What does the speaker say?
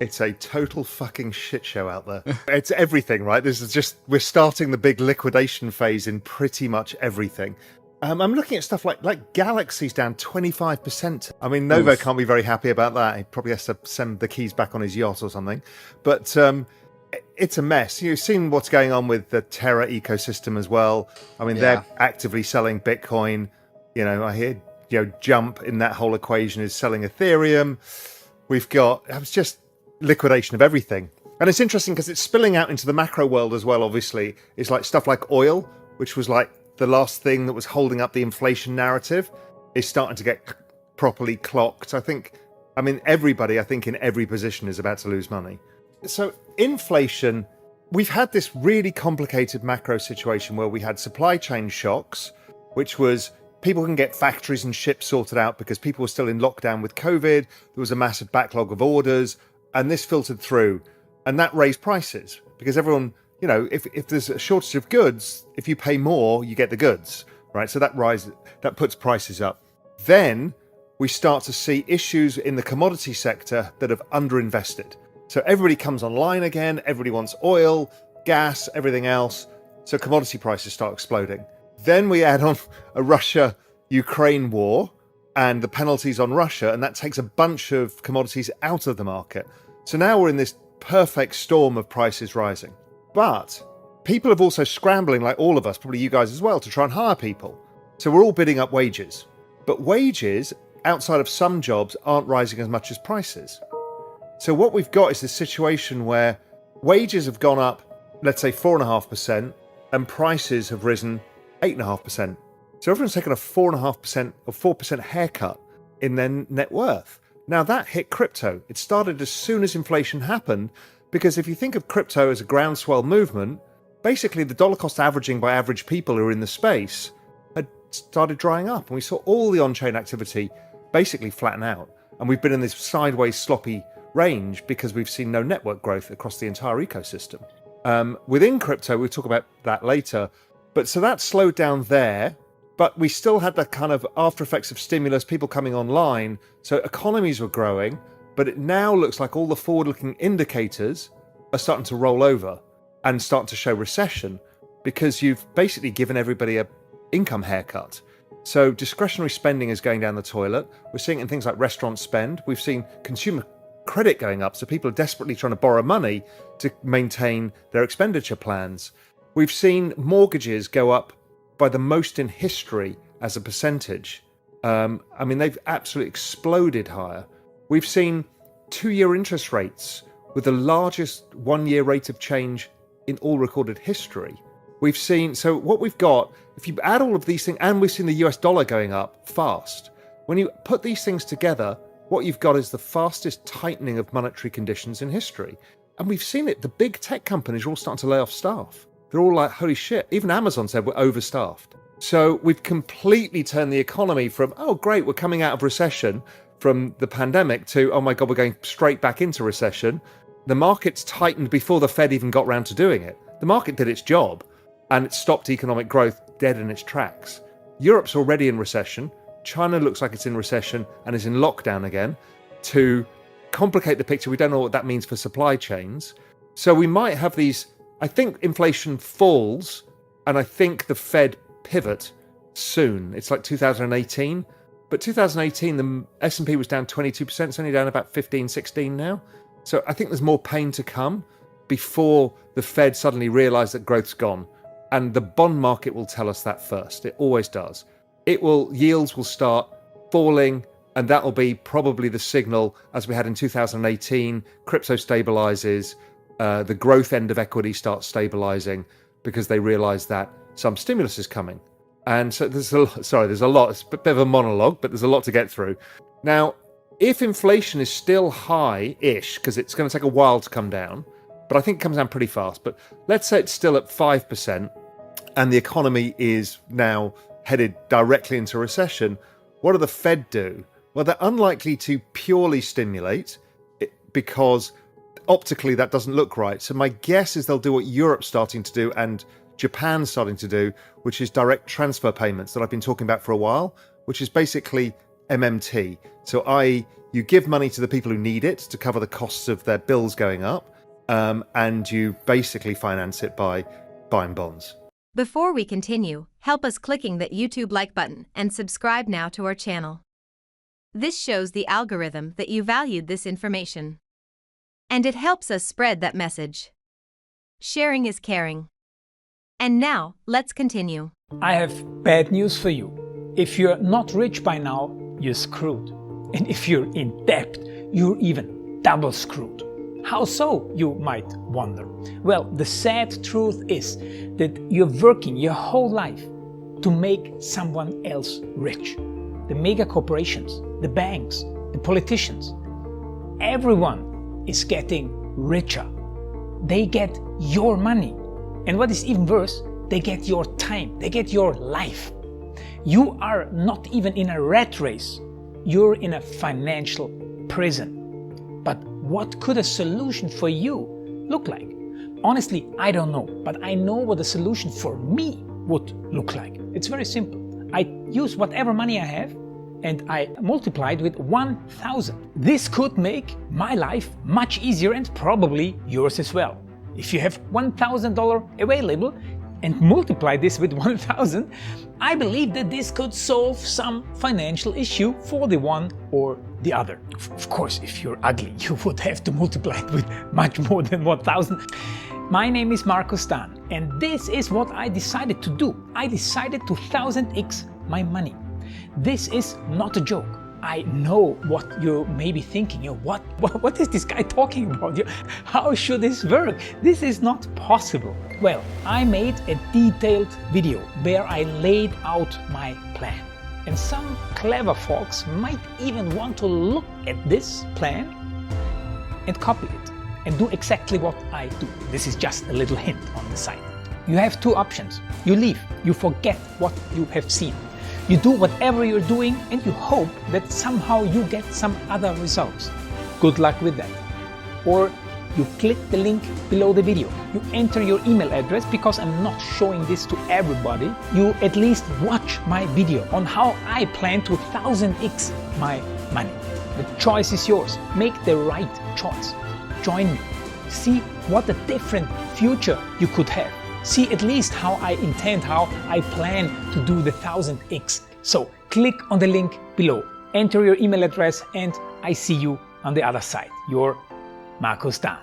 It's a total fucking shit show out there. It's everything, right? This is just, we're starting the big liquidation phase in pretty much everything. I'm looking at stuff like Galaxy's down 25%. I mean, Novo Oof. can't be very happy about that. He probably has to send the keys back on his yacht or something. But it's a mess. You've seen what's going on with the Terra ecosystem as well. I mean, Yeah. they're actively selling Bitcoin. I hear, Jump in that whole equation is selling Ethereum. We've got, it's just liquidation of everything. And it's interesting because it's spilling out into the macro world as well, obviously. It's like stuff like oil, which was like the last thing that was holding up the inflation narrative, is starting to get properly clocked. Everybody, I think, in every position is about to lose money. So inflation, we've had this really complicated macro situation where we had supply chain shocks, which was people can get factories and ships sorted out because people were still in lockdown with COVID. There was a massive backlog of orders, and this filtered through, and that raised prices because everyone, if there's a shortage of goods, if you pay more, you get the goods, right? So that puts prices up. Then we start to see issues in the commodity sector that have underinvested. So everybody comes online again, everybody wants oil, gas, everything else. So commodity prices start exploding. Then we add on a Russia-Ukraine war and the penalties on Russia, and that takes a bunch of commodities out of the market. So now we're in this perfect storm of prices rising. But people are also scrambling, like all of us, probably you guys as well, to try and hire people. So we're all bidding up wages. But wages, outside of some jobs, aren't rising as much as prices. So what we've got is this situation where wages have gone up, let's say 4.5%, and prices have risen 8.5%. So everyone's taken a 4.5% or 4% haircut in their net worth. Now that hit crypto. It started as soon as inflation happened, because if you think of crypto as a groundswell movement, basically the dollar cost averaging by average people who are in the space had started drying up, and we saw all the on-chain activity basically flatten out. And we've been in this sideways sloppy range because we've seen no network growth across the entire ecosystem. Within crypto, we'll talk about that later, but so that slowed down there, but we still had that kind of after effects of stimulus, people coming online, so economies were growing, but it now looks like all the forward-looking indicators are starting to roll over and start to show recession because you've basically given everybody a income haircut. So discretionary spending is going down the toilet. We're seeing it in things like restaurant spend. We've seen consumer credit going up, so people are desperately trying to borrow money to maintain their expenditure plans. We've seen mortgages go up by the most in history as a percentage. They've absolutely exploded higher. We've seen 2-year interest rates with the largest 1-year rate of change in all recorded history. We've seen, so what we've got, if you add all of these things, and we've seen the US dollar going up fast, when you put these things together, what you've got is the fastest tightening of monetary conditions in history. And we've seen it. The big tech companies are all starting to lay off staff. They're all like, holy shit. Even Amazon said we're overstaffed. So we've completely turned the economy from, oh, great, we're coming out of recession from the pandemic to, oh my God, we're going straight back into recession. The market's tightened before the Fed even got round to doing it. The market did its job and it stopped economic growth dead in its tracks. Europe's already in recession. China looks like it's in recession and is in lockdown again. To complicate the picture, we don't know what that means for supply chains. So we might have these, I think inflation falls, and I think the Fed pivot soon. It's like 2018. But 2018, the S&P was down 22%. It's only down about 15, 16 now. So I think there's more pain to come before the Fed suddenly realise that growth's gone. And the bond market will tell us that first. It always does. Yields will start falling, and that will be probably the signal, as we had in 2018, crypto stabilizes, the growth end of equity starts stabilizing because they realize that some stimulus is coming. And so there's a lot, it's a bit of a monologue, but there's a lot to get through. Now, if inflation is still high-ish, because it's going to take a while to come down, but I think it comes down pretty fast, but let's say it's still at 5%, and the economy is now headed directly into recession, what do the Fed do? Well, they're unlikely to purely stimulate because optically that doesn't look right. So my guess is they'll do what Europe's starting to do and Japan's starting to do, which is direct transfer payments that I've been talking about for a while, which is basically MMT. So you give money to the people who need it to cover the costs of their bills going up, and you basically finance it by buying bonds. Before we continue, help us clicking that YouTube like button and subscribe now to our channel. This shows the algorithm that you valued this information. And it helps us spread that message. Sharing is caring. And now, let's continue. I have bad news for you. If you're not rich by now, you're screwed. And if you're in debt, you're even double screwed. How so, you might wonder? Well, the sad truth is that you're working your whole life to make someone else rich. The mega corporations, the banks, the politicians, everyone is getting richer. They get your money. And what is even worse, they get your time, they get your life. You are not even in a rat race, you're in a financial prison. But what could a solution for you look like? Honestly, I don't know, but I know what a solution for me would look like. It's very simple. I use whatever money I have and I multiply it with 1,000. This could make my life much easier and probably yours as well. If you have $1,000 available and multiply this with 1,000, I believe that this could solve some financial issue for the one or the other. Of course, if you're ugly, you would have to multiply it with much more than 1,000. My name is Markus Dahn, and this is what I decided to do. I decided to 1000x my money. This is not a joke. I know what you may be thinking. What is this guy talking about? How should this work? This is not possible. Well, I made a detailed video where I laid out my plan. And some clever folks might even want to look at this plan and copy it and do exactly what I do. This is just a little hint on the side. You have two options. You leave, you forget what you have seen. You do whatever you're doing and you hope that somehow you get some other results. Good luck with that. Or you click the link below the video. You enter your email address because I'm not showing this to everybody. You at least watch my video on how I plan to 1000x my money. The choice is yours. Make the right choice. Join me. See what a different future you could have. See at least how I plan to do the 1000x. So click on the link below, enter your email address, and I see you on the other side. Your Markus Dahn.